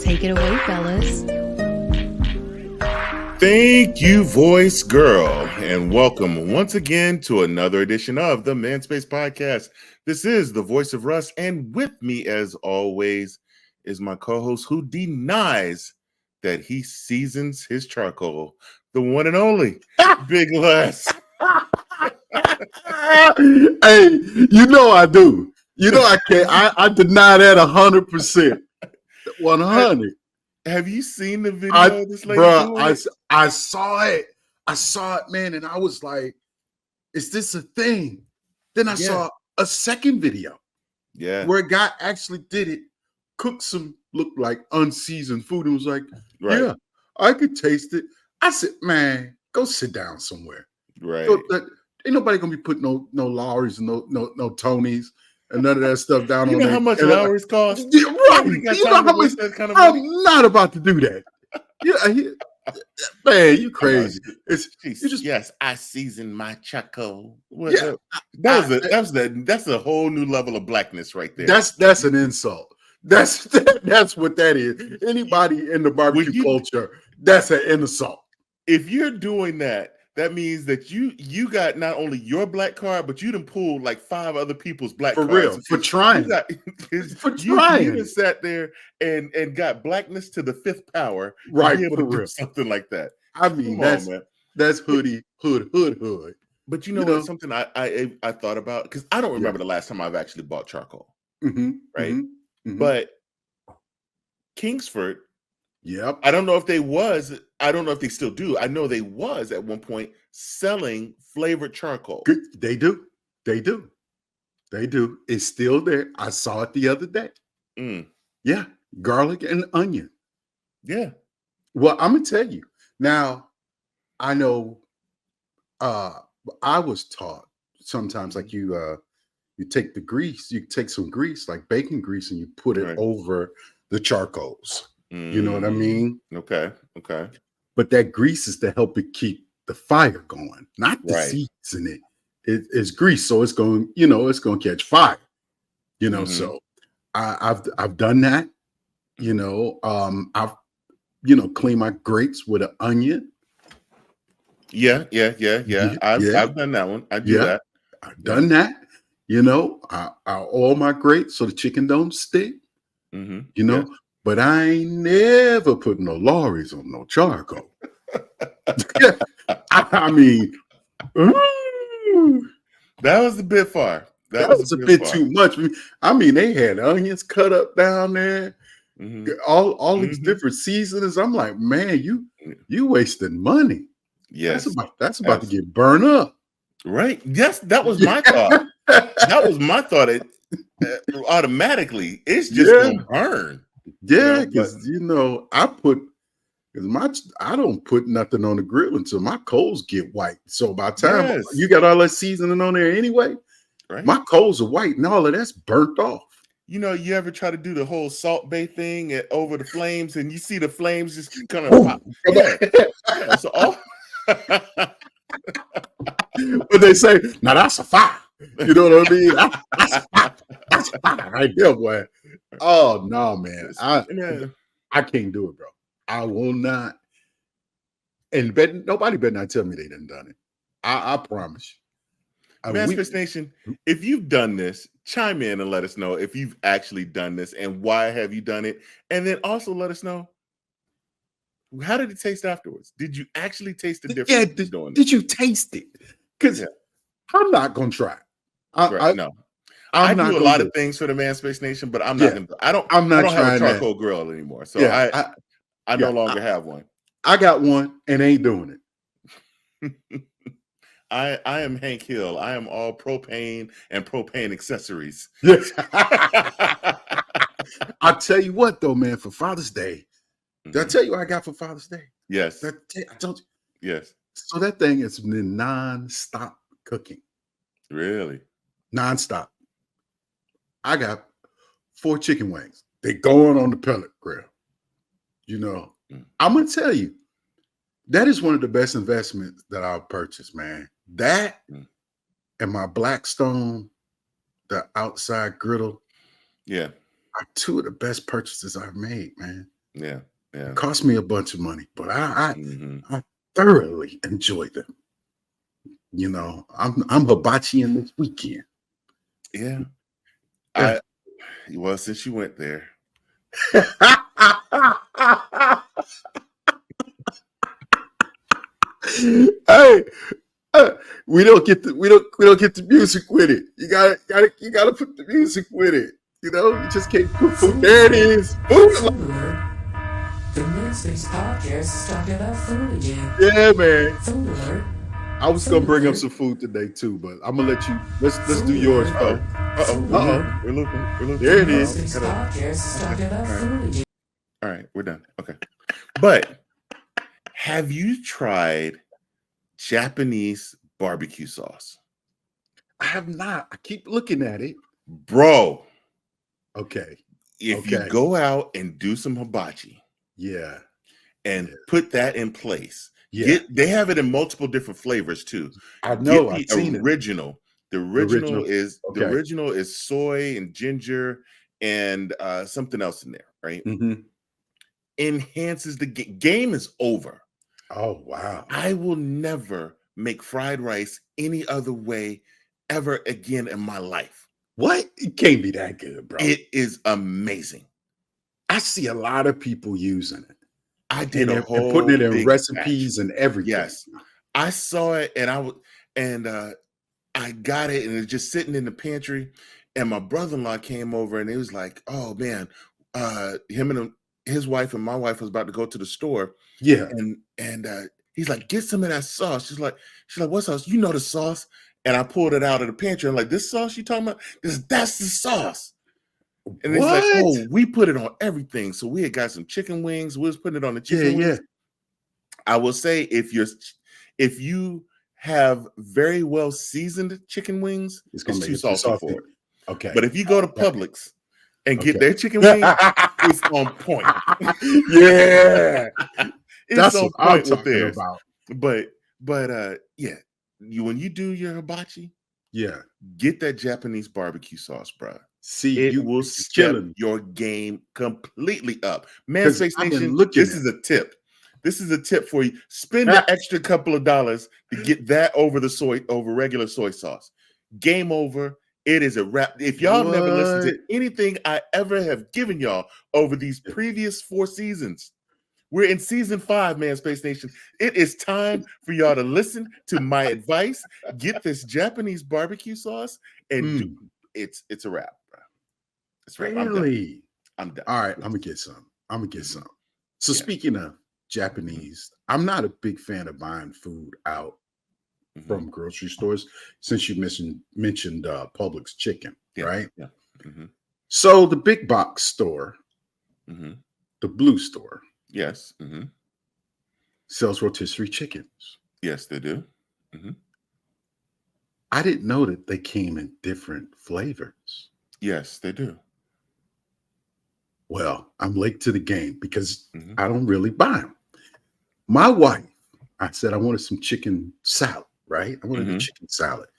Take it away, fellas. Thank you, voice girl, and welcome once again to another edition of the Manspace Podcast. This is the voice of Russ, and with me, as always, is my co-host who denies that he seasons his charcoal, the one and only Big Les. Hey, you know I do. You know I can't. I deny that 100%. 100. Have you seen the video of this lady? I saw it. I saw it, man, and I was like, "Is this a thing?" Then I saw a second video, where a guy actually did it, cooked some looked like unseasoned food, and was like, "Yeah, I could taste it." I said, "Man, go sit down somewhere." Right. Ain't nobody gonna be putting no Lowrys and no Tonys and none of that stuff down on You know there. how much Lowrys cost? Yeah, right. You know how much? I'm not about to do that. Man, you crazy. Yes, I season my charcoal. That's a whole new level of blackness right there. That's an insult. That's what that is. Anybody in the barbecue culture, that's an insult. If you're doing that, that means that you got not only your black card, but you done pulled like 5 other people's black cards. For real, for trying. You sat there and got blackness to the 5th power. Right, to be able to do something like that. I mean, that's hood. But you know what? Something I thought about, because I don't remember the last time I've actually bought charcoal. Mm-hmm, right? Mm-hmm. But Kingsford. Yep. I don't know if they still do. I know they was at one point selling flavored charcoal. They do. It's still there. I saw it the other day. Yeah. Garlic and onion. Yeah. Well, I'm gonna tell you. Now, I know I was taught sometimes, like you take the grease, you take some grease, like bacon grease, and you put it over the charcoals. You know what I mean? Okay. But that grease is to help it keep the fire going, not the season it. It's grease, so it's going, it's going to catch fire. So I've done that. I've cleaned my grates with an onion. Yeah. I've done that one. I do that. I've done that. I oil my grates so the chicken don't stick. But I ain't never put no Lowrys on no charcoal. I mean, that was a bit far. That was a bit too much. I mean, they had onions cut up down there, all these different seasonings. I'm like, man, you wasting money. Yes, that's about to get burned up. Right. Yes, that was my thought. That was my thought. Automatically, it's just gonna burn. Yeah, because I don't put nothing on the grill until my coals get white. So by the time you got all that seasoning on there anyway, my coals are white and all of that's burnt off. You ever try to do the whole Salt Bay thing over the flames, and you see the flames just kind of pop. Yeah. So but they say, now that's a fire. You know what I mean? That's a fire right there, boy. Oh no, man. I can't do it, bro. I will not. And nobody better not tell me they done done it. I promise you. Manspace Nation, if you've done this, chime in and let us know if you've actually done this and why have you done it. And then also let us know, how did it taste afterwards? Did you actually taste the difference? Did you taste it? Because I'm not gonna try. No. I do a lot of things for the Manspace Nation, but I'm not gonna. I don't have a charcoal grill anymore, so I no longer have one. I got one and ain't doing it. I am Hank Hill. I am all propane and propane accessories. Yes. I'll tell you what, though, man. For Father's Day, did I tell you what I got for Father's Day? Yes. I told you. Yes. So that thing has been non-stop cooking. Really? Non-stop. I got 4 chicken wings. They going on the pellet grill. I'm gonna tell you, that is one of the best investments that I've purchased, man. That and my Blackstone, the outside griddle, are 2 of the best purchases I've made, man. Yeah. It cost me a bunch of money, but I thoroughly enjoyed them. You know, I'm hibachiing this weekend. Yeah. Well, since you went there. Hey, we don't get the music with it. You gotta put the music with it. You know, you just can't put food. There it is. The Manspace Podcast is talking about food again. Yeah, man. Food alert. I was gonna bring up some food today too, but I'm gonna let you. Let's do yours first. We're looking. There it is. Manspace Podcast is talking about food again. All right, we're done. Okay, but have you tried Japanese barbecue sauce? I have not. I keep looking at it, bro. Okay. If you go out and do some hibachi, and put that in place. They have it in multiple different flavors too. I know. I've seen original. The original is soy and ginger and something else in there, right? Enhances the game is over. Oh wow! I will never make fried rice any other way ever again in my life. What? It can't be that good, bro. It is amazing. I see a lot of people using it. I did and putting it in recipes and everything. Yes, I saw it, and I got it, and it's just sitting in the pantry. And my brother-in-law came over, and he was like, "Oh man, him and his wife and my wife was about to go to the store." Yeah, and he's like, "Get some of that sauce." She's like, "What sauce? You know the sauce." And I pulled it out of the pantry. I'm like, "This sauce you talking about? That's the sauce." And it's like, "Oh, we put it on everything." So we had got some chicken wings. We was putting it on the chicken wings. Yeah. I will say, if you have very well seasoned chicken wings, it's too salty for it. Okay. But if you go to Publix and get their chicken wings, it's on point. Yeah. That's on point what I'm talking about. But when you do your hibachi, get that Japanese barbecue sauce, bro. See, it will step your game completely up. Manspace Nation, this is a tip. This is a tip for you. Spend an extra couple of dollars to get that over regular soy sauce. Game over. It is a wrap. If y'all never listened to anything I ever have given y'all over these previous 4 seasons, we're in season 5, Manspace Nation. It is time for y'all to listen to my advice. Get this Japanese barbecue sauce, and it's a wrap, bro. It's right. Really? I'm done. All right, I'm gonna get some. So speaking of Japanese, I'm not a big fan of buying food out from grocery stores, since you mentioned Publix chicken, right? Yeah. So the big box store, the blue store, yes, sells rotisserie chickens. Yes, they do. I didn't know that they came in different flavors. Yes, they do. Well, I'm late to the game because I don't really buy them. My wife, I said I wanted some chicken salad, right? I wanted a chicken salad.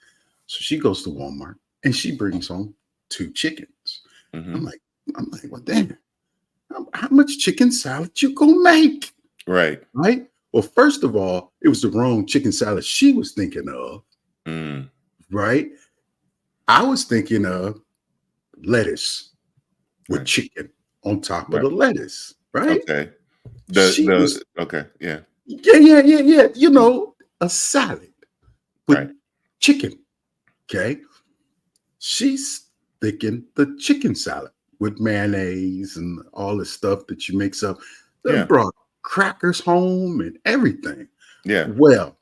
So she goes to Walmart and she brings home 2 chickens. I'm like, well, damn, how much chicken salad you gonna make? Right. Well, first of all, it was the wrong chicken salad she was thinking of. Right. I was thinking of lettuce with chicken on top of the lettuce. Right. Okay. Yeah. You know, a salad with chicken. Okay. She's thinking the chicken salad with mayonnaise and all the stuff that you mix up. They brought crackers home and everything. Yeah. Well,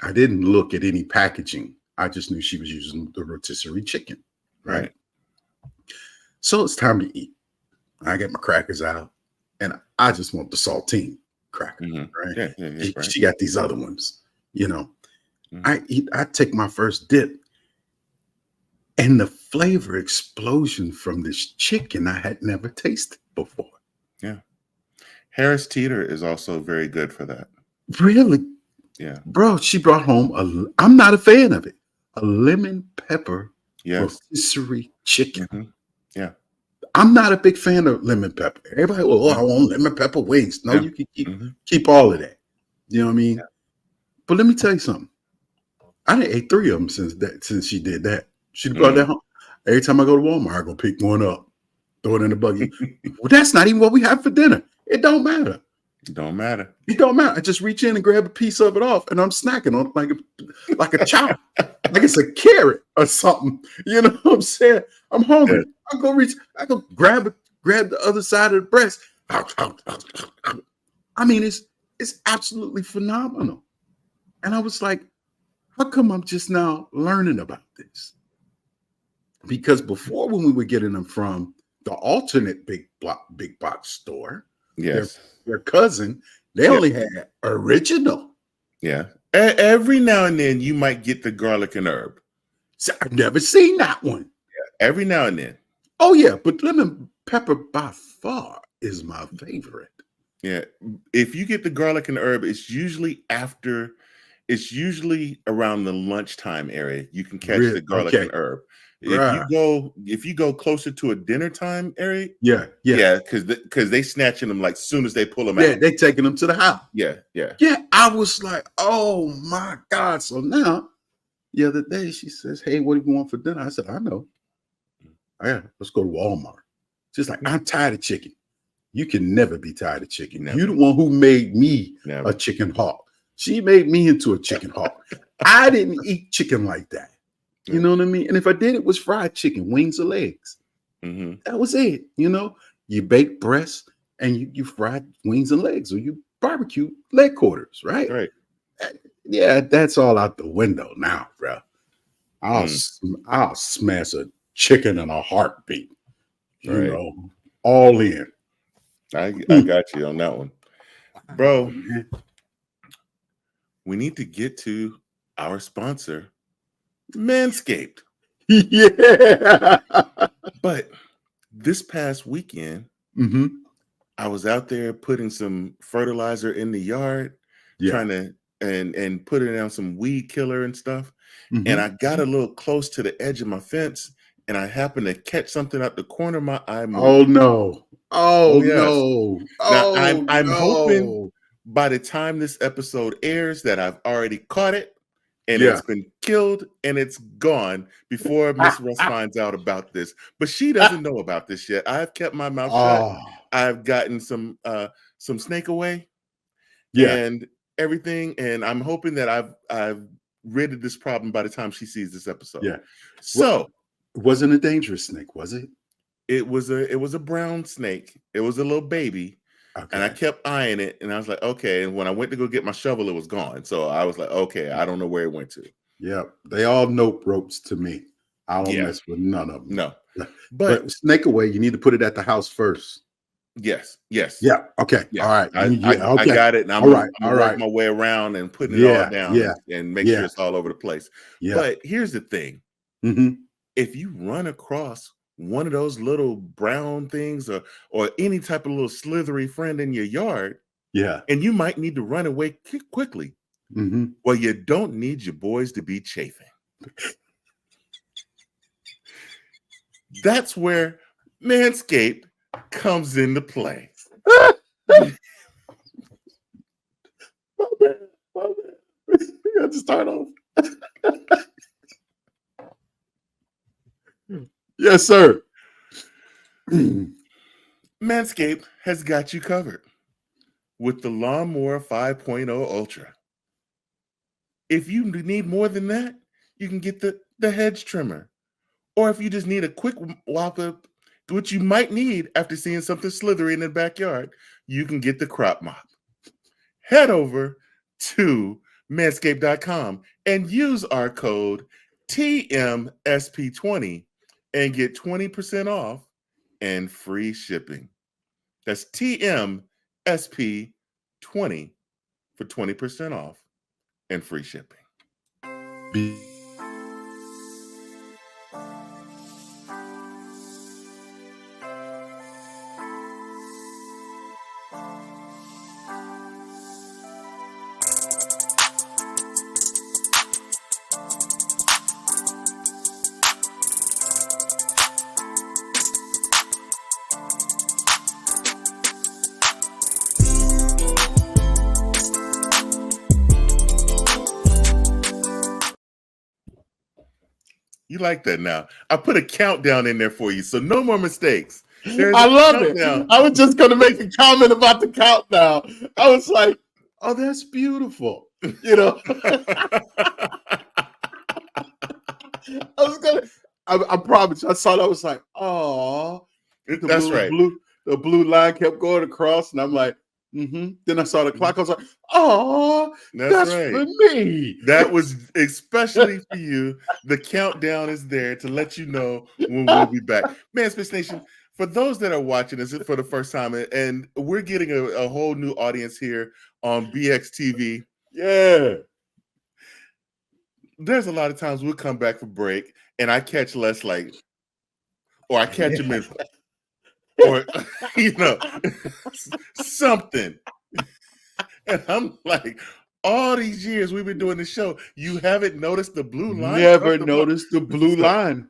I didn't look at any packaging. I just knew she was using the rotisserie chicken. Right. So it's time to eat. I get my crackers out and I just want the saltine cracker. Right. Yeah, she got these other ones, you know. I take my first dip. And the flavor explosion from this chicken I had never tasted before. Yeah. Harris Teeter is also very good for that. Really? Yeah. Bro, she brought home I'm not a fan of it, a lemon pepper rotisserie chicken. Yeah. I'm not a big fan of lemon pepper. Everybody, well, I want lemon pepper wings. No, you can keep all of that. You know what I mean? Yeah. But let me tell you something. I done ate 3 of them since she did that. She brought that home. Every time I go to Walmart, I go pick one up, throw it in the buggy. Well, that's not even what we have for dinner. It don't matter. It don't matter. It don't matter. I just reach in and grab a piece of it off, and I'm snacking on it like a chop, like it's a carrot or something. You know what I'm saying? I'm hungry. I go grab the other side of the breast. I mean, it's absolutely phenomenal. And I was like, how come I'm just now learning about this? Because before, when we were getting them from the alternate big box store, yes, their cousin, they only had original. Yeah. Every now and then you might get the garlic and herb. So I've never seen that one. Yeah, every now and then. Oh yeah, but lemon pepper by far is my favorite. Yeah. If you get the garlic and herb, it's usually around the lunchtime area. You can catch the garlic and herb. If you go closer to a dinner time area, because they snatching them like soon as they pull them out. Yeah, they taking them to the house. Yeah. I was like, oh my God. So now, the other day she says, "Hey, what do you want for dinner?" I said, "I know. Let's go to Walmart." She's like, "I'm tired of chicken." You can never be tired of chicken. Never. You're the one who made me a chicken hawk. She made me into a chicken hawk. I didn't eat chicken like that. You know what I mean? And if I did, it was fried chicken, wings or legs. That was it. You know, you bake breasts and you fried wings and legs, or you barbecue leg quarters, right? Right. Yeah, that's all out the window now, bro. I'll smash a chicken in a heartbeat. You know, all in. I got you on that one, bro. We need to get to our sponsor, Manscaped. Yeah. But this past weekend, I was out there putting some fertilizer in the yard, trying to and putting down some weed killer and stuff. And I got a little close to the edge of my fence, and I happened to catch something out the corner of my eye. Oh no! Oh yes. No! Now I'm hoping by the time this episode airs that I've already caught it and it's been killed and it's gone before Miss Russ finds out about this. But she doesn't know about this yet. I've kept my mouth shut. I've gotten some snake away and everything, and I'm hoping that I've rid of this problem by the time she sees this episode. Yeah. So it wasn't a dangerous snake, was it? It was a brown snake. It was a little baby. Okay. And I kept eyeing it, and I was like, okay. And when I went to go get my shovel, it was gone. So I was like, okay, I don't know where it went to. Yeah, they all nope ropes to me. I don't mess with none of them. No, but snake away, you need to put it at the house first. Yes. Yeah. Okay. Yeah. All right. I got it. And I'm gonna work my way around and putting it all down. And make sure it's all over the place. Yeah. But here's the thing: if you run across one of those little brown things or any type of little slithery friend in your yard, and you might need to run away quickly. Well, you don't need your boys to be chafing. That's where Manscaped comes into play. My bad. We got to start off. Yes, sir. Manscaped has got you covered with the Lawnmower 5.0 Ultra. If you need more than that, you can get the hedge trimmer. Or if you just need a quick wop up, which you might need after seeing something slithery in the backyard, you can get the crop mop. Head over to manscaped.com and use our code TMSP20 and get 20% off and free shipping. That's TMSP20 for 20% off and free shipping. like that now. I put a countdown in there for you, so no more mistakes. I love it. I was just going to make a comment about the countdown. I was like, oh, that's beautiful. You know, I promise. I saw that. I was like, oh, that's right. The blue line kept going across, and I'm like, Then I saw the clock. I was like, oh, that's right. For me. That was especially for you. The countdown is there to let you know when we'll be back. Man, Space Nation, for those that are watching this for the first time, and we're getting a whole new audience here on BXTV. Yeah. There's a lot of times we'll come back for break, and I catch Les like, or I catch him in, or, something. And I'm like, all these years we've been doing the show, you haven't noticed the blue line? Never noticed the blue line.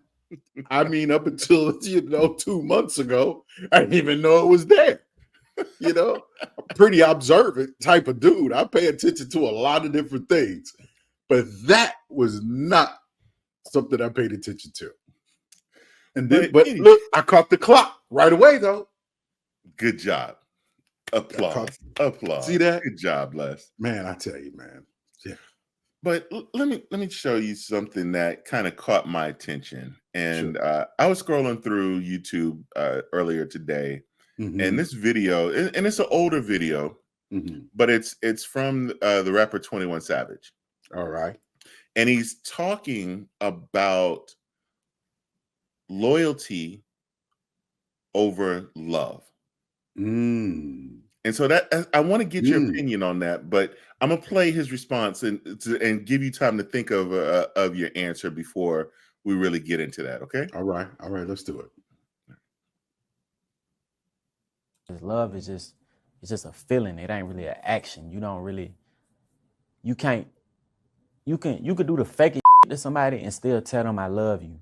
I mean, up until 2 months ago, I didn't even know it was there. I'm pretty observant type of dude. I pay attention to a lot of different things, but that was not something I paid attention to. And then, but look, I caught the clock right away, though. Good job. Applause. See that? Good job, Les. Man, I tell you, man. Yeah. But let me show you something that kind of caught my attention. And I was scrolling through YouTube earlier today, and this video, and it's an older video, but it's from the rapper 21 Savage. All right. And he's talking about loyalty over love. And so that I want to get your opinion on that, but I'm gonna play his response and give you time to think of your answer before we really get into that. Okay. All right. Let's do it. Love is just a feeling. It ain't really an action. You can do the fake to somebody and still tell them I love you.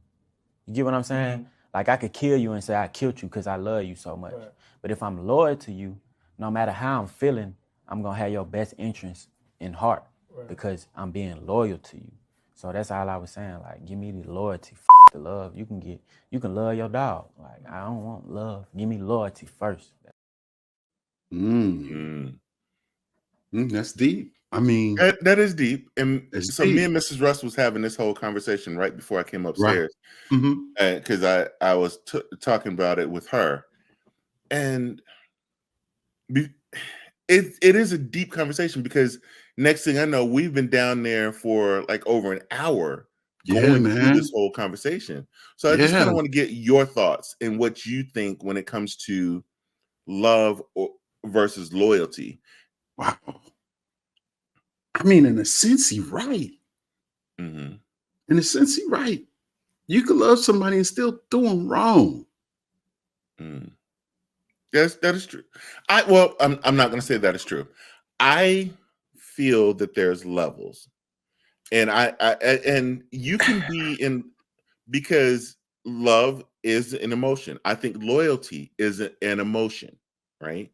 You get what I'm saying? Like I could kill you and say I killed you because I love you so much. Right. But if I'm loyal to you, no matter how I'm feeling, I'm gonna have your best interest in heart because I'm being loyal to you. So that's all I was saying. Like, give me the loyalty, the love. You can love your dog. Like, I don't want love. Give me loyalty first. That's deep. I mean, that is deep. And so deep. Me and Mrs. Russ was having this whole conversation right before I came upstairs, because I was talking about it with her, and it is a deep conversation because next thing I know, we've been down there for like over an hour going through this whole conversation. So I just kind of want to get your thoughts and what you think when it comes to love versus loyalty. Wow. I mean, in a sense, he's right. In a sense, he's right. You can love somebody and still do them wrong. Yes, that is true. I'm not going to say that is true. I feel that there's levels, and and you can be in, because love is an emotion. I think loyalty is an emotion, right?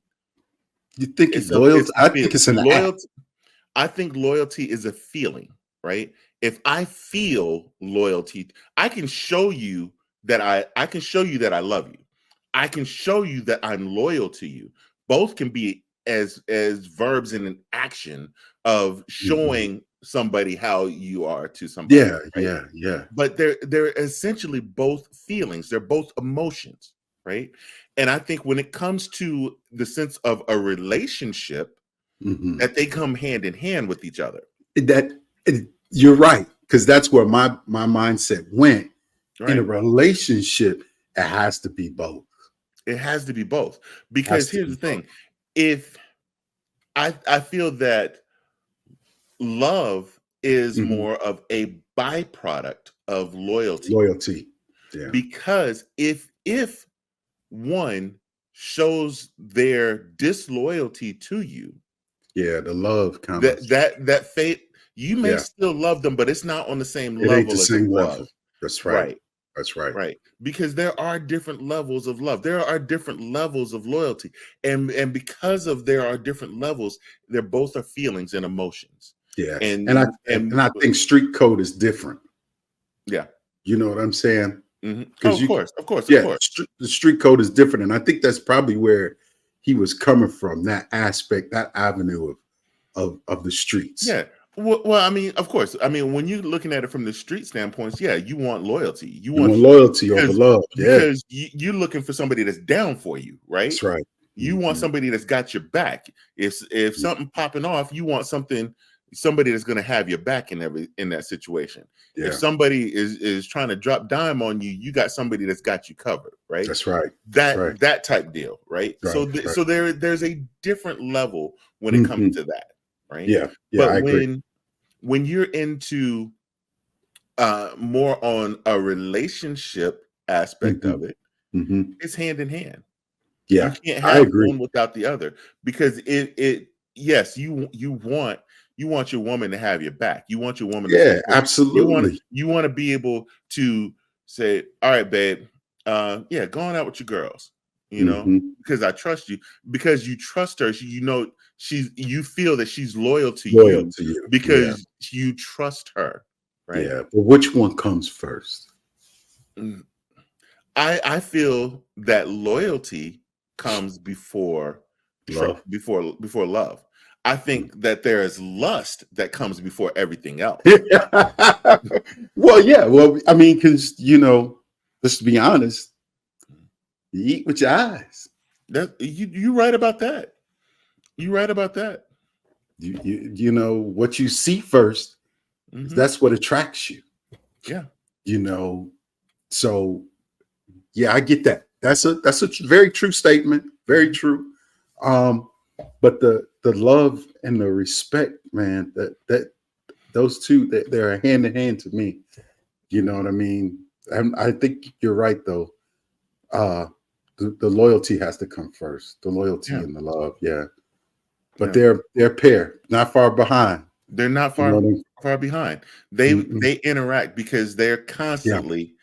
You think it's loyalty? I think it's an loyalty. I think loyalty is a feeling, right? If I feel loyalty, I can show you that I can show you that I love you. I can show you that I'm loyal to you. Both can be as verbs in an action of showing somebody how you are to somebody. Yeah. But they're essentially both feelings. They're both emotions, right? And I think when it comes to the sense of a relationship, that they come hand in hand with each other. You're right, because that's where my mindset went. Right. In a relationship, it has to be both. It has to be both, because here's the thing: if I feel that love is more of a byproduct of loyalty, because if one shows their disloyalty to you, the love kind of that fate, you may still love them, but it's not on the same level. Ain't the same level. That's right. That's right. Right. Because there are different levels of love. There are different levels of loyalty. And because of there are different levels, they're both are feelings and emotions. Yeah. And I think street code is different. Yeah. You know what I'm saying? Mm-hmm. Oh, of course. The street code is different, and I think that's probably where he was coming from. That aspect, that avenue of the streets. Yeah. Well, I mean, of course. I mean, when you're looking at it from the street standpoints, yeah, you want loyalty. You want loyalty over love. Yeah. Because you're looking for somebody that's down for you, right? That's right. You want somebody that's got your back. If something popping off, you want somebody that's going to have your back in that situation. Yeah. If somebody is trying to drop dime on you, you got somebody that's got you covered, right? That's right. That type deal, right? So there's a different level when it comes to that, right? Yeah. But I agree. When you're into more on a relationship aspect of it, it's hand in hand. Yeah, you can't have one without the other, because yes, you want your woman to have your back. You want your woman to absolutely. You want to be able to say, all right, babe, go on out with your girls, you know, because I trust you, because you trust her. You feel that she's loyal to you because you trust her, right? Yeah, but which one comes first? I feel that loyalty comes before love. Before love. I think that there is lust that comes before everything else. Well, I mean, because let's be honest, you eat with your eyes. You right about that. You right about that. You know what you see first. That's what attracts you. Yeah. So yeah, I get that. That's a very true statement. Very true. But the love and the respect, man, that those two, they're hand in hand to me. You know what I mean? I think you're right though. The loyalty has to come first. The loyalty and the love, But they're a pair, not far behind. They're not far behind. They interact because they're constantly.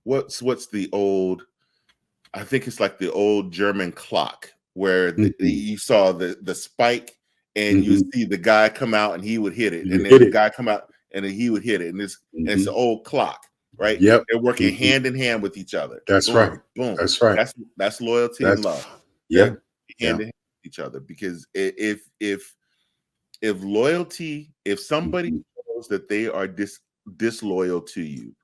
What's the old? I think it's like the old German clock where you saw the spike and you see the guy come out and he would hit it, and then the guy come out and then he would hit it, and it's the old clock, right? Yep. They're working hand in hand with each other. That's right. Boom. That's right. That's loyalty and love. Yeah. Hand in hand with each other, because if loyalty, if somebody knows that they are disloyal to you,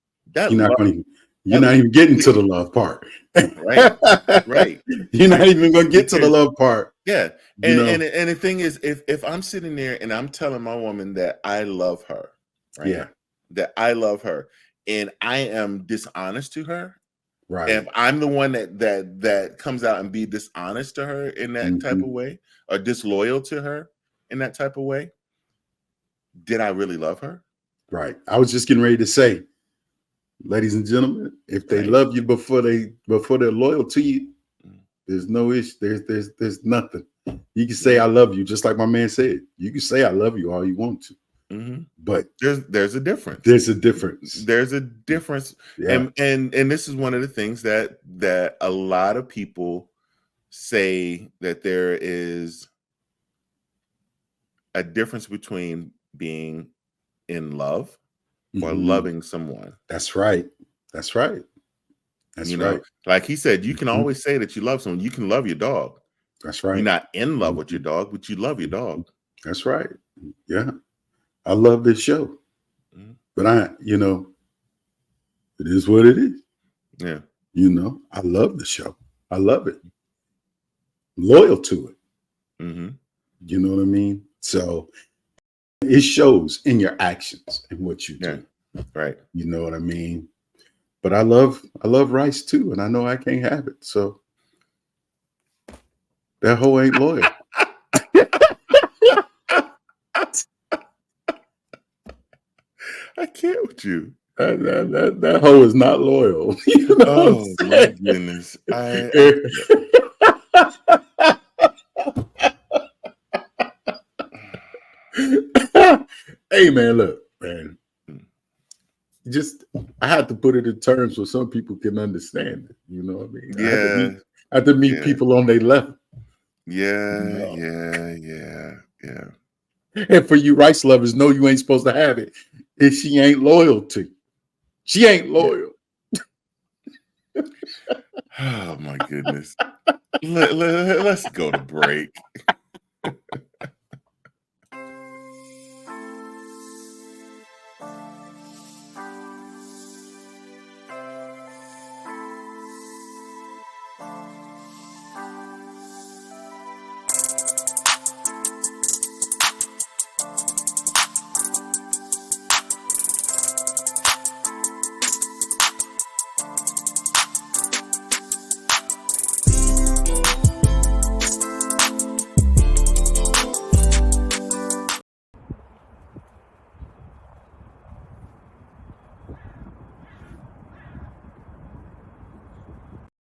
you're not even getting to the love part. Right. You're not even going to get to the love part. Yeah. And the thing is, if I'm sitting there and I'm telling my woman that I love her, right? Yeah. That I love her, and I am dishonest to her. Right. If I'm the one that comes out and be dishonest to her in that type of way, or disloyal to her in that type of way, did I really love her? Right. I was just getting ready to say, ladies and gentlemen, if they love you before they're loyal to you, there's no issue. There's nothing. You can say I love you, just like my man said. You can say I love you all you want to. But there's a difference. There's a difference. There's a difference. Yeah. And this is one of the things that a lot of people say, that there is a difference between being in love or loving someone. That's right. That's right. That's right. Like he said, you can always say that you love someone. You can love your dog. That's right. You're not in love with your dog, but you love your dog. That's right. Yeah. I love this show. But it is what it is. Yeah. I love the show. I love it. Loyal to it. You know what I mean? So it shows in your actions and what you do. Right. You know what I mean? But I love Rice too, and I know I can't have it. So that hoe ain't loyal. I can't with you. That hoe is not loyal. You know oh my goodness! Hey man, look, man. I had to put it in terms so some people can understand it. You know what I mean? Yeah. I had to meet people on their level. Yeah. And for you Rice lovers, know you ain't supposed to have it. if she ain't loyal to you. She ain't loyal. Oh my goodness. Let's go to break.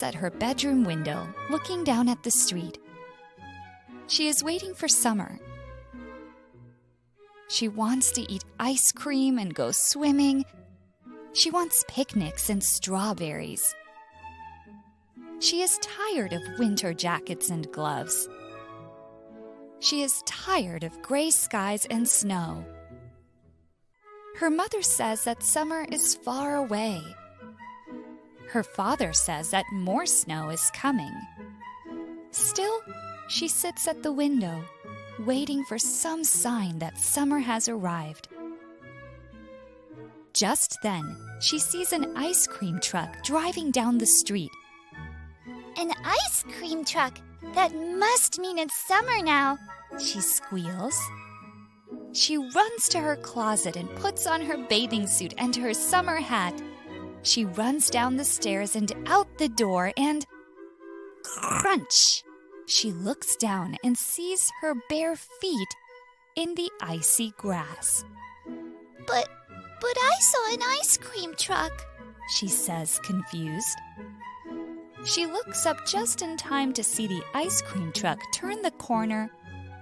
At her bedroom window, looking down at the street. She is waiting for summer. She wants to eat ice cream and go swimming. She wants picnics and strawberries. She is tired of winter jackets and gloves. She is tired of gray skies and snow. Her mother says that summer is far away. Her father says that more snow is coming. Still, she sits at the window, waiting for some sign that summer has arrived. Just then, she sees an ice cream truck driving down the street. An ice cream truck? That must mean it's summer now, she squeals. She runs to her closet and puts on her bathing suit and her summer hat. She runs down the stairs and out the door and... crunch! She looks down and sees her bare feet in the icy grass. But I saw an ice cream truck, she says, confused. She looks up just in time to see the ice cream truck turn the corner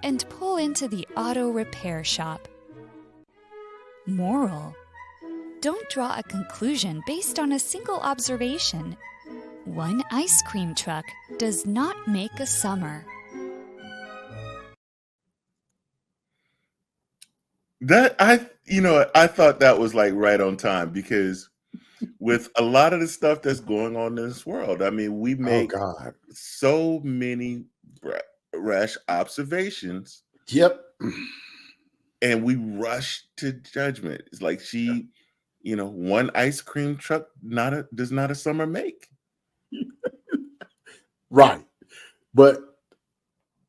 and pull into the auto repair shop. Moral: don't draw a conclusion based on a single observation. One ice cream truck does not make a summer. I thought that was like right on time, because with a lot of the stuff that's going on in this world, I mean, we make so many rash observations. Yep. And we rush to judgment. It's like one ice cream truck does not a summer make. Right. But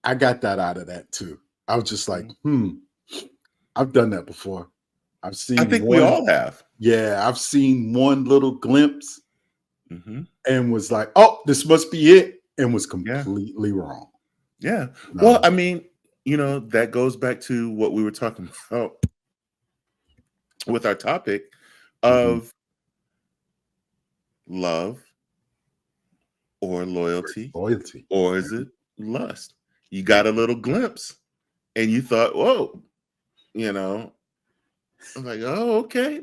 I got that out of that too. I was just like, I've done that before. I think we all have. Yeah, I've seen one little glimpse and was like, oh, this must be it, and was completely wrong. Yeah. No. Well, I mean, that goes back to what we were talking about with our topic of love or loyalty. Or is it lust? You got a little glimpse and you thought, whoa, I'm like, oh, okay,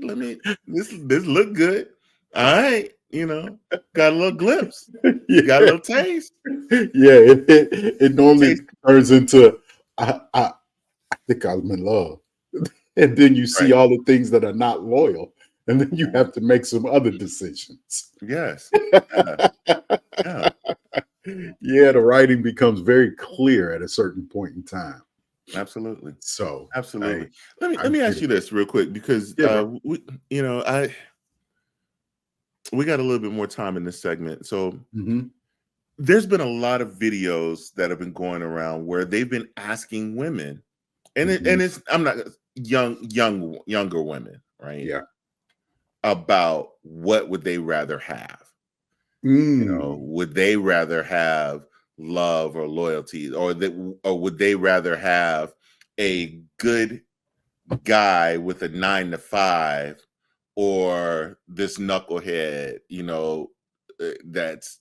this look good. All right, got a little glimpse. You got a little taste. Yeah, it normally turns into I think I'm in love. And then you see all the things that are not loyal, and then you have to make some other decisions. Yes. Yeah, the writing becomes very clear at a certain point in time. Absolutely. So absolutely. Let me ask you this real quick, because we got a little bit more time in this segment. So there's been a lot of videos that have been going around where they've been asking women, and it's I'm not younger women, right? Yeah. About what would they rather have? Would they rather have love or loyalty, or would they rather have a good guy with a 9-to-5, or this knucklehead, that's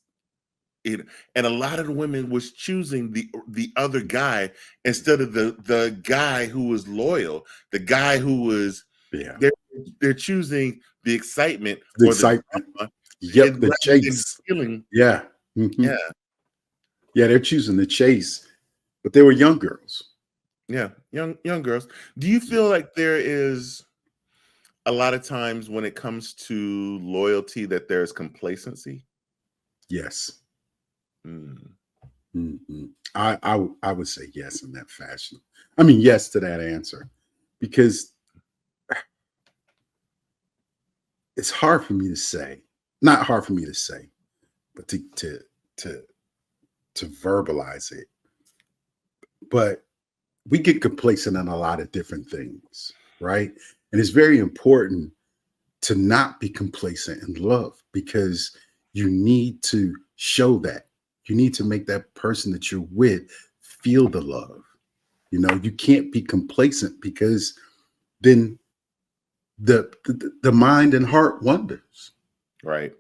it? And a lot of the women was choosing the other guy instead of the guy who was loyal, the guy who was they're choosing the excitement, the drama, the chase, feeling. Yeah, they're choosing the chase, but they were young girls. Yeah, young girls. Do you feel like there is a lot of times when it comes to loyalty that there's complacency? Yes. Mm. I would say yes in that fashion. I mean, yes to that answer, because it's hard for me to say. Not hard for me to say, but to verbalize it. But we get complacent in a lot of different things, right? And it's very important to not be complacent in love, because you need to show that. You need to make that person that you're with feel the love. You know, you can't be complacent, because then the mind and heart wanders. Right.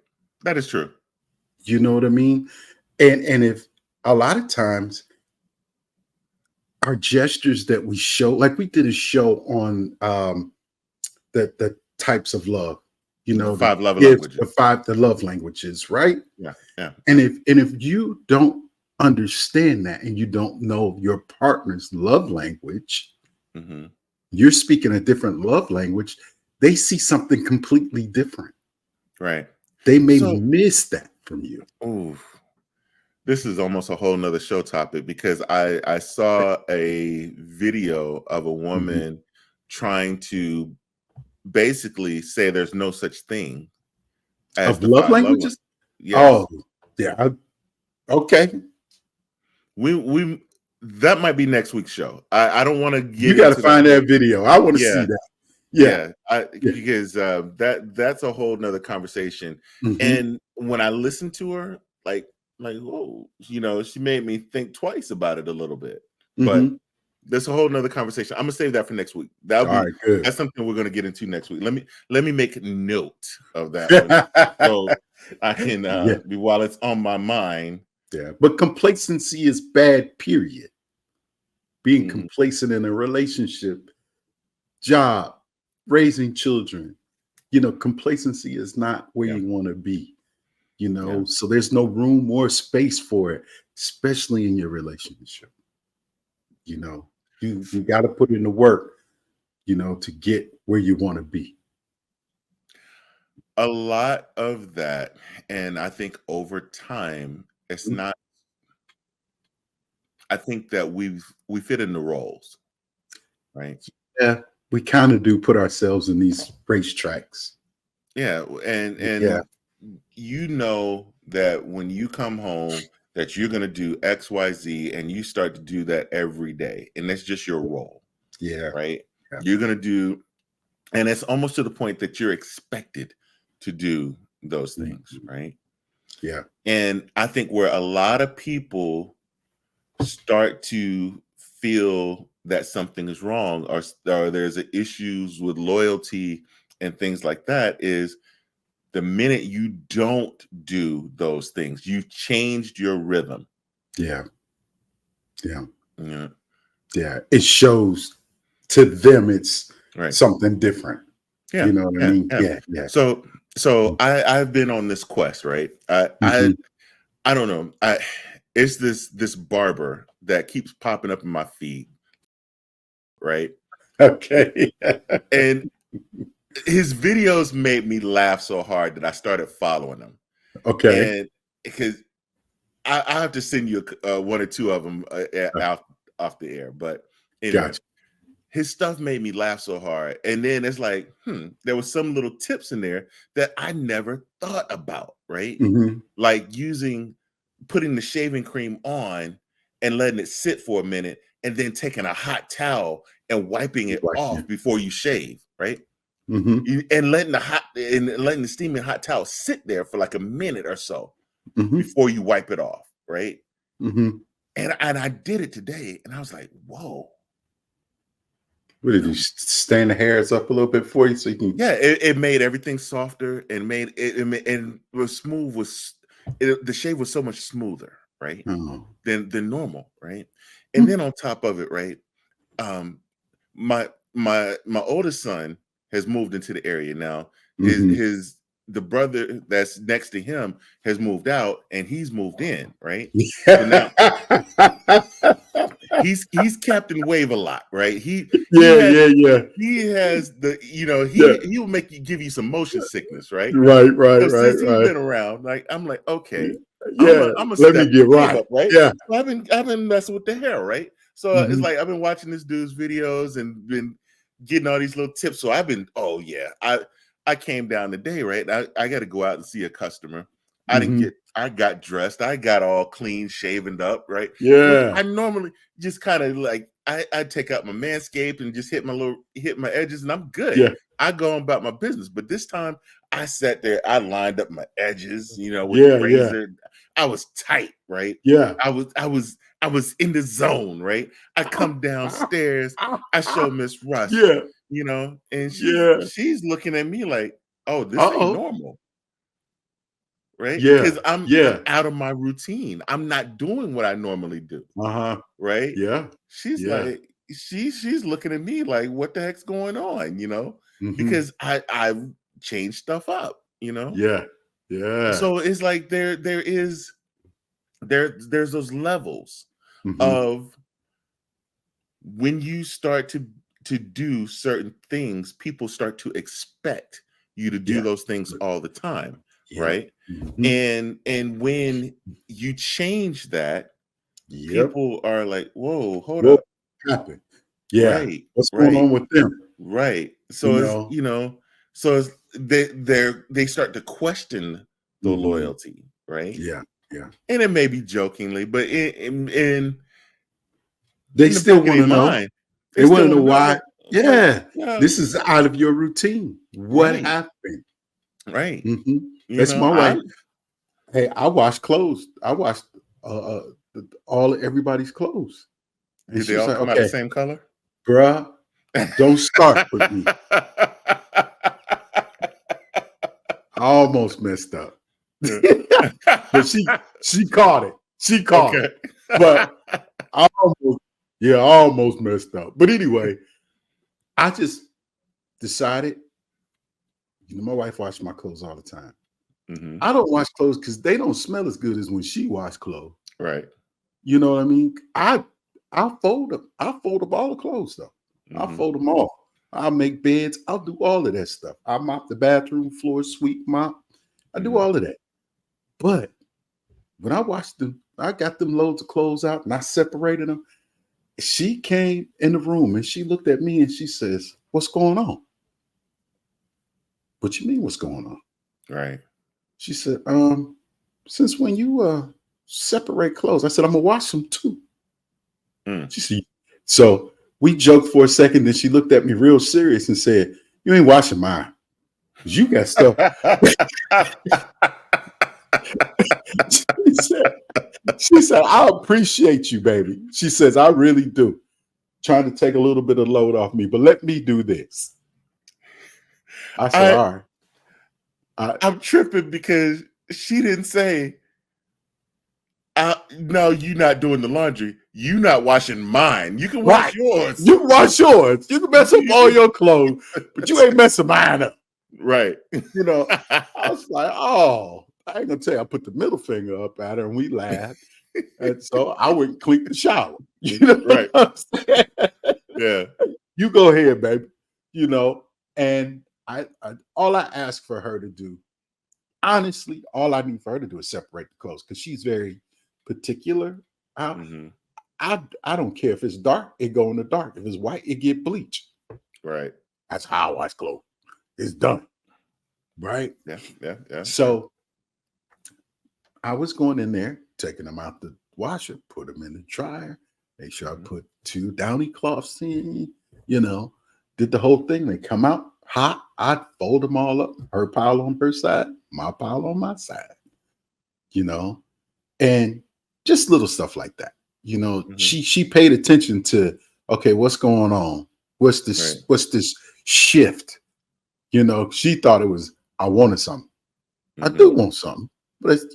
That is true. You know what I mean? And if a lot of times our gestures that we show, like we did a show on the types of love, you know, the 5 love languages. The love languages, right? Yeah. And if you don't understand that, and you don't know your partner's love language, you're speaking a different love language, they see something completely different. Right. They may miss that from you. Ooh, this is almost a whole nother show topic, because I saw a video of a woman trying to basically say there's no such thing as of love languages. Yes. Oh, yeah. Okay. We that might be next week's show. I don't want to get. You got to find that video. I want to see that. Yeah. Because that's a whole nother conversation. And when I listened to her, like, whoa, you know, she made me think twice about it a little bit. But that's a whole nother conversation. I'm gonna save that for next week. That's something we're gonna get into next week. Let me make note of that one, so I can while it's on my mind. Yeah, but complacency is bad, period. Being complacent in a relationship, job, raising children, you know, complacency is not where you want to be, you know, so there's no room or space for it, especially in your relationship. You know, you got to put in the work, you know, to get where you want to be. A lot of that, and I think over time, it's not. I think that we fit in the roles, right? Yeah, we kind of do put ourselves in these racetracks. Yeah, and you know that when you come home that you're going to do X, Y, Z, and you start to do that every day, and that's just your role. Yeah, right. Yeah. You're going to do, and it's almost to the point that you're expected to do those things, right? Yeah. And I think where a lot of people start to feel that something is wrong, or there's issues with loyalty and things like that, is the minute you don't do those things, you've changed your rhythm. Yeah. It shows to them it's something different. You know what I mean? Yeah. So I've been on this quest, right? I don't know. It's this barber that keeps popping up in my feed, right? Okay. And his videos made me laugh so hard that I started following him. Okay. And because I have to send you one or two of them off the air, but anyway, his stuff made me laugh so hard. And then it's like, there was some little tips in there that I never thought about, right? Like putting the shaving cream on and letting it sit for a minute, and then taking a hot towel and wiping it off before you shave, right? And letting the steaming hot towel sit there for like a minute or so before you wipe it off, right? And I did it today, and I was like, whoa. What did you stand the hairs up a little bit for you so you can? Yeah, it made everything softer, and made it was smooth. The shave was so much smoother, right? Than normal, right? And then on top of it, right? My oldest son has moved into the area now. The brother that's next to him has moved out, and he's moved in, right? So now, he's Captain Wave a lot, right? He has the he will make you give you some motion sickness, right? So since he's been around, like I'm like, okay, I'm a let me get right. up, right? Yeah, so I've been messing with the hair, right? So it's like I've been watching this dude's videos and been getting all these little tips. So I've been, I came down today, right? I got to go out and see a customer. I got dressed. I got all clean, shaven up, right? Yeah. I normally just kind of like I take out my Manscaped and just hit my edges, and I'm good. Yeah. I go on about my business. But this time I sat there, I lined up my edges, with the razor. Yeah. I was tight, right? Yeah. I was in the zone, right? I come downstairs, I show Miss Russ, and she's looking at me like, oh, this ain't normal. Right? Yeah. Because I'm out of my routine. I'm not doing what I normally do. Right? Yeah. She's like, she's looking at me like, what the heck's going on? Because I changed stuff up, Yeah. Yeah. So it's like there's those levels of when you start to do certain things, people start to expect you to do those things all the time. Right. And when you change that, people are like, whoa, hold up. Happened. Yeah. Right. What's going on with them? Right. So they start to question the loyalty, right? Yeah. Yeah. And it may be jokingly, but they still want to know. They want to know why. Yeah. This is out of your routine. What happened? Right. That's my wife. Hey, I wash clothes. I washed everybody's clothes. And did they all come out the same color? Bruh, don't start with me. I almost messed up. But she caught it. She caught it. But I almost messed up. But anyway, I just decided, my wife washes my clothes all the time. I don't wash clothes because they don't smell as good as when she washes clothes. Right. You know what I mean? I fold them. I fold up all the clothes though. I fold them all. I'll make beds. I'll do all of that stuff. I mop the bathroom floor, sweep, mop. I do all of that. But when I washed them, I got them loads of clothes out and I separated them. She came in the room and she looked at me and she says, "What's going on?" "What you mean, what's going on?" Right. She said, "Since when you separate clothes?" I said, "I'm gonna wash them too." She said, so we joked for a second, then she looked at me real serious and said, "You ain't washing mine. You got stuff." she said, "I appreciate you, baby." She says, "I really do. Trying to take a little bit of load off me, but let me do this." I said, "All right." I'm tripping because she didn't say, "No, you're not doing the laundry. You're not washing mine. You can wash yours. You can wash yours. You can mess up all your clothes, but you ain't messing mine up." Right. I was like, oh, I ain't gonna tell you. I put the middle finger up at her and we laughed. And so I went and cleaned the shower. Right. Yeah. You go ahead, baby. And I all I ask for her to do, honestly, all I need for her to do is separate the clothes because she's very particular. I don't care if it's dark, it go in the dark. If it's white, it get bleached. Right. That's how I wash clothes. It's done. Right? Yeah. So I was going in there, taking them out the washer, put them in the dryer, make sure I put 2 downy cloths in, did the whole thing. They come out hot. I'd fold them all up, her pile on her side, my pile on my side, and just little stuff like that. She paid attention to, okay, what's going on? What's this? Right. What's this shift? She thought it was, I wanted something. I do want something, but it's,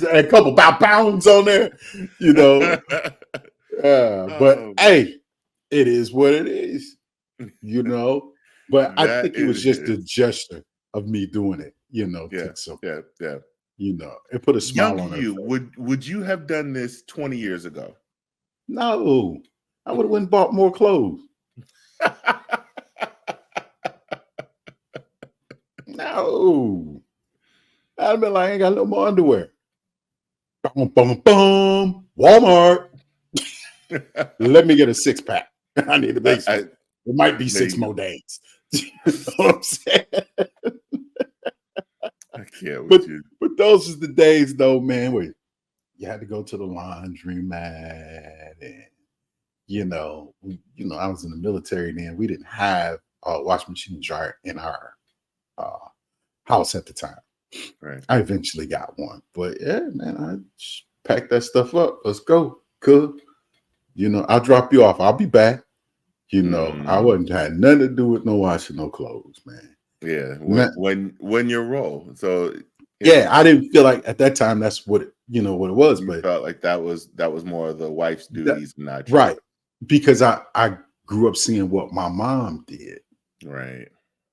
a couple pounds on there, but hey, it is what it is, But I think it was just a gesture. of me doing it, Yeah, so yeah, yeah. it put a smile Young on her you, face. would you have done this 20 years ago? No, I would have went and bought more clothes. No, I'd have been like, I ain't got no more underwear. Boom, boom, boom. Walmart. Let me get a 6-pack. I need a base. It might be There 6 you more go. days. You know what I'm saying? I can't with you. But those are the days, though, man, where you had to go to the laundromat, and I was in the military then. We didn't have a washing machine dryer in our house at the time. Right. I eventually got one, but yeah, man, I just packed that stuff up. Let's go, cook. I'll drop you off. I'll be back. I wasn't had nothing to do with no washing no clothes, man. Yeah, when your role. So yeah, I didn't feel like at that time that's what it was, you but felt like that was more of the wife's duties, not yours. right, because I grew up seeing what my mom did. Right.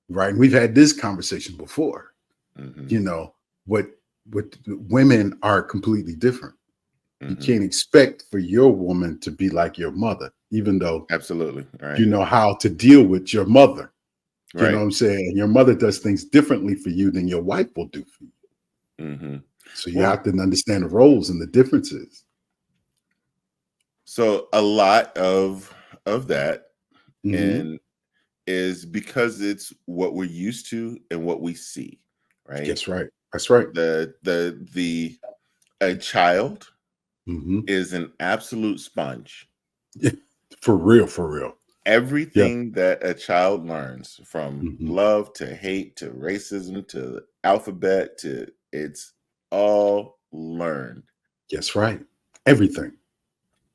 And we've had this conversation before. What women are completely different. You can't expect for your woman to be like your mother, even though absolutely right. You know how to deal with your mother. You right. know what I'm saying? Your mother does things differently for you than your wife will do for you. So you have to understand the roles and the differences. So a lot of that and is because it's what we're used to and what we see, right? That's right. That's right. A child is an absolute sponge. For real. Everything that a child learns, from love to hate to racism to the alphabet to it's all learned. That's right. Everything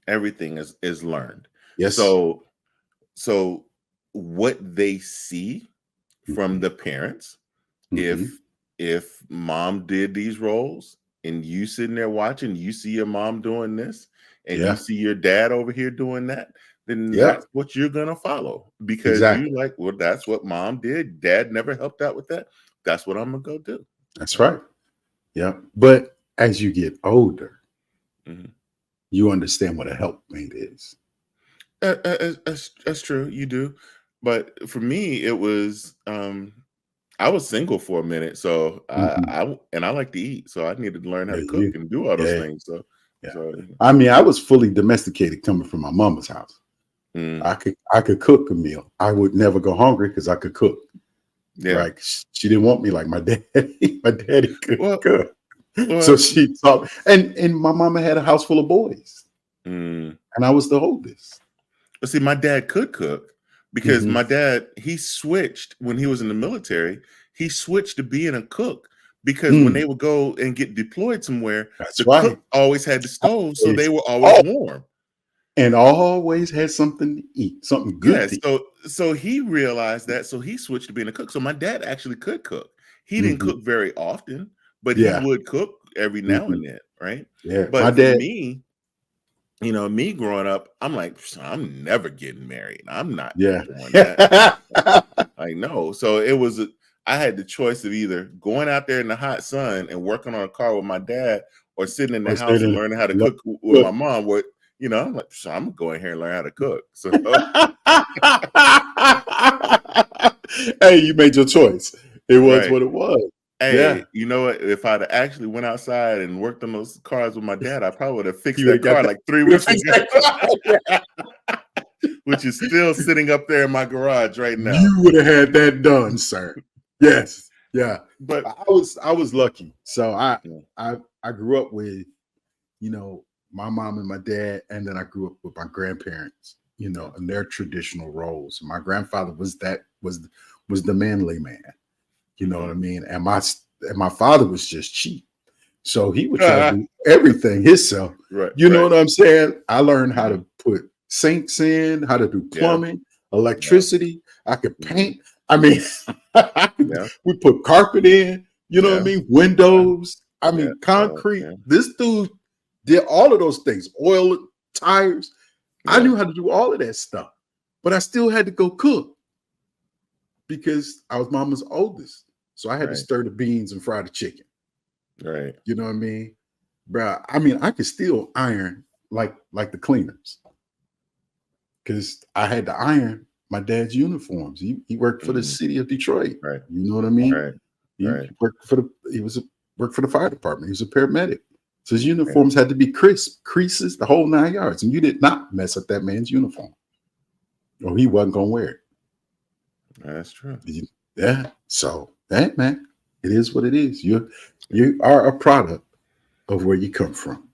is learned. Yes. So what they see from the parents, if mom did these roles and you sitting there watching, you see your mom doing this and you see your dad over here doing that, then that's what you're gonna follow, because you like, well, that's what mom did. Dad never helped out with that. That's what I'm gonna go do. That's right. Yeah. But as you get older, you understand what a helpmate is. That's true. You do. But for me, it was I was single for a minute, so I like to eat, so I needed to learn how to cook and do all those things. So, I mean, I was fully domesticated coming from my mama's house. I could cook a meal. I would never go hungry because I could cook. Yeah, right. She didn't want me like my daddy. My daddy could cook, so she taught. And my mama had a house full of boys, and I was the oldest. But see, my dad could cook because my dad, he switched when he was in the military. He switched to being a cook because when they would go and get deployed somewhere, cook always had the stove, so they were always warm. And always had something to eat, something good to eat. So he realized that, so he switched to being a cook. So my dad actually could cook. He didn't cook very often, but he would cook every now and then, right? Yeah. But my dad, me, me growing up, I'm like, I'm never getting married. I'm not doing that. I know. So it was, I had the choice of either going out there in the hot sun and working on a car with my dad, or sitting in the house and learning how to cook with my mom. I'm like, I'm gonna go in here and learn how to cook. So hey, you made your choice. It was what it was. Hey, you know what? If I'd actually went outside and worked on those cars with my dad, I probably would have fixed that car like 3 weeks ago. Which is still sitting up there in my garage right now. You would have had that done, sir. Yes. Yeah. But I was lucky. So I grew up with, my mom and my dad, and then I grew up with my grandparents, and their traditional roles. My grandfather was the manly man, you know what I mean? And my father was just cheap. So he would try to do everything himself. Right. You know what I'm saying? I learned how to put sinks in, how to do plumbing, electricity. I could paint. I mean, we put carpet in, you know what I mean? Windows. I mean, concrete. This dude did all of those things. Oil, tires. I knew how to do all of that stuff, but I still had to go cook because I was mama's oldest. So I had to stir the beans and fry the chicken. Right. You know what I mean? Bro, I mean, I could still iron like the cleaners. Because I had to iron my dad's uniforms. He worked for the city of Detroit. Right. You know what I mean? Right. He worked for the fire department. He was a paramedic. So his uniforms had to be crisp, creases, the whole 9 yards. And you did not mess up that man's uniform. Or he wasn't gonna wear it. That's true. Yeah. So that, man, it is what it is. You are a product of where you come from.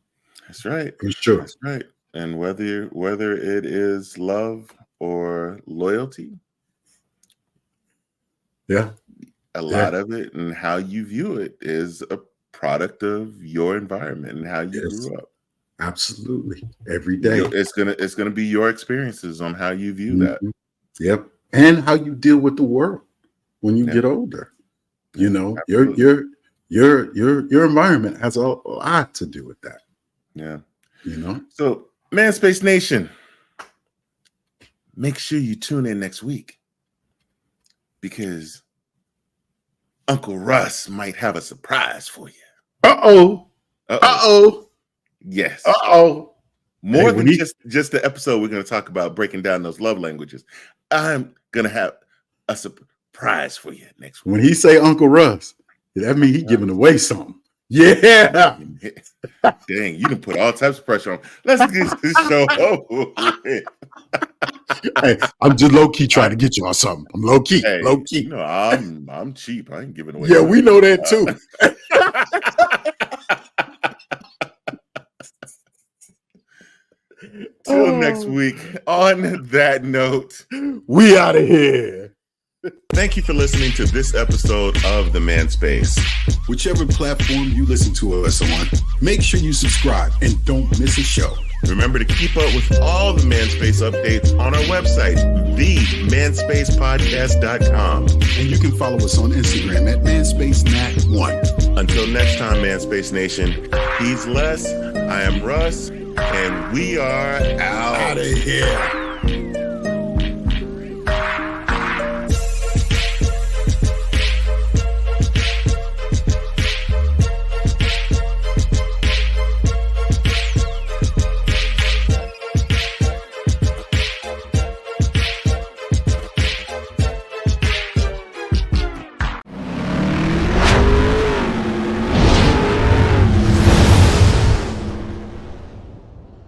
That's right. For sure. That's right. And whether it is love or loyalty, a lot of it and how you view it is a product of your environment and how you grew up. Absolutely. Every day. It's gonna be your experiences on how you view that. Yep. And how you deal with the world when you get older. You know, your environment has a lot to do with that. Yeah. You know. So, Manspace Nation, make sure you tune in next week because Uncle Russ might have a surprise for you. Yes. More than just the episode we're going to talk about breaking down those love languages. I'm going to have a surprise for you next week. When he say Uncle Russ, that means he's giving away something. Yeah. Dang, you can put all types of pressure on. Let's get this show over with. Hey, I'm just low key trying to get you on something. I'm low key. You know, I'm cheap. I ain't giving away. Yeah, we know that too. Till next week. On that note, we out of here. Thank you for listening to this episode of The Manspace. Whichever platform you listen to us on, make sure you subscribe and don't miss a show. Remember to keep up with all the Manspace updates on our website, themanspacepodcast.com. And you can follow us on Instagram at ManspaceNat1. Until next time, Manspace Nation, he's Les, I am Russ, and we are out of here.